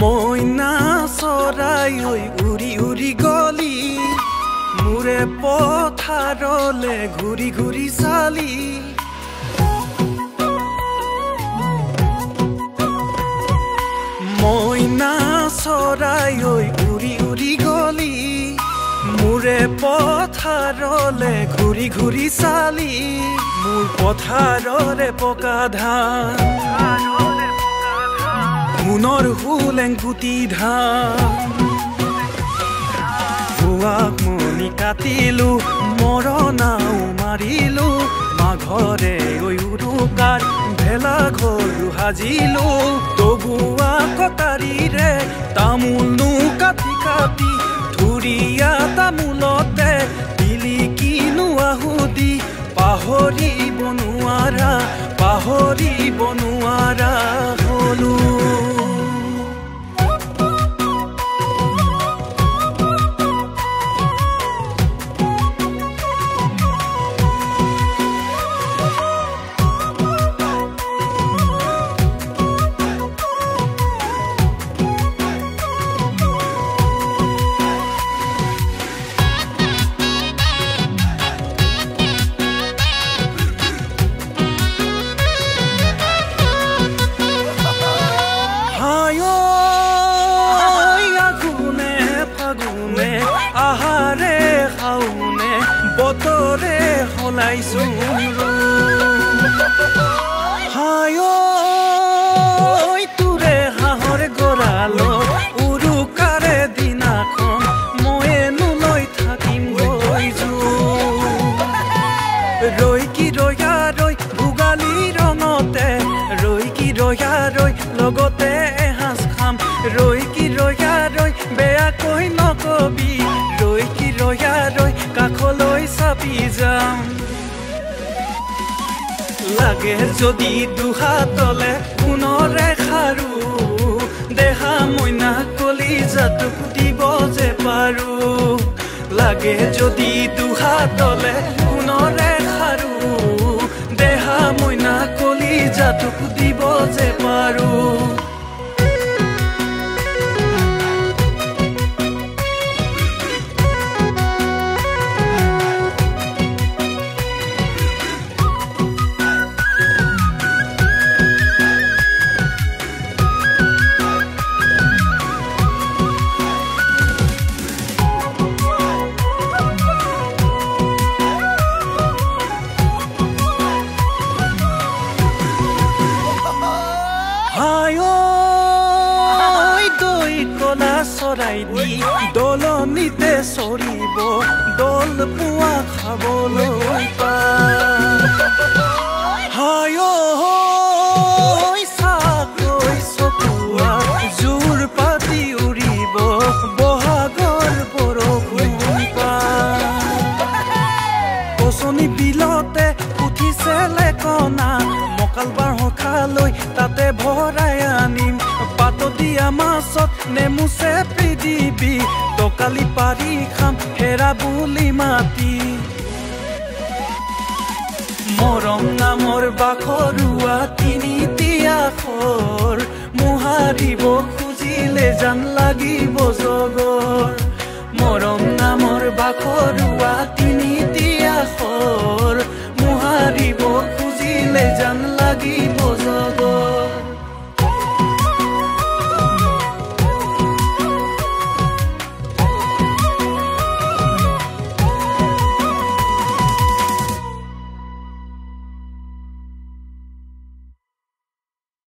মইনা চৰাই ঐ উৰি উৰি গলি মোৰে পথাৰলে ঘূৰি ঘূৰি চালি মইনা চৰাই ঐ উৰি উৰি গলি মোৰে পথাৰলে ঘূৰি ঘূৰি চালি মোৰ পথাৰৰে পকা ধান সোণৰ হুলেংগুটি ধান ভুৱাক মনি কাটিলো মৰণাও মাৰিলো মাঘৰে উৰুকাৰ ভেলা ঘৰো সাজিলো তবুৱা কটাৰীৰে তামোলনো কাটি কাটি ধুৰীয়া তামোলতে দিলি কিনো আহুতি পাহৰিব নোৱাৰা হলো আহাৰে খাওনে বতৰে হলাইছো হায় তোৰে হাহৰ গড়ালো উৰুকাৰে দিনাখন ময়েনো লৈ থাকিম গৈছো ৰৈ কি ৰয়া ৰৈ ভোগালী ৰঙতে ৰৈ কি ৰয়া ৰৈ লগতে এসাঁজ খাম ৰৈ কি ৰয়া ৰৈ বেয়াকৈ নকবি ৰৈ কি ৰয়া ৰৈ কাষলৈ চাপি যাম লাগে যদি দুহাতলে পুনৰে খাৰু দেহা মইনা কলিজাটোক দিব যে পাৰো লাগে যদি দুহাতলে পুনৰে খাৰু দেহা মইনা কলিজাটোক দিব যে পাৰো চৰাই দি দলনিতে চৰিব দল পোৱা খাবলৈ পায় চাকৈ চকুৱা জোৰ পাতি উৰিব বহাগৰ বৰষুণ পচনি বিলতে উঠিছে লেকনা মকালবাৰ হখালৈ তাতে ভৰাই আনিম পাতদিয়া মাছত নেমু চেপি দিবি টকালি পাৰি খাম হেৰা বুলি মাতি মৰম নামৰ বাখৰুৱা তিনিটি আখৰ মোহাৰিব খুজিলে জান লাগি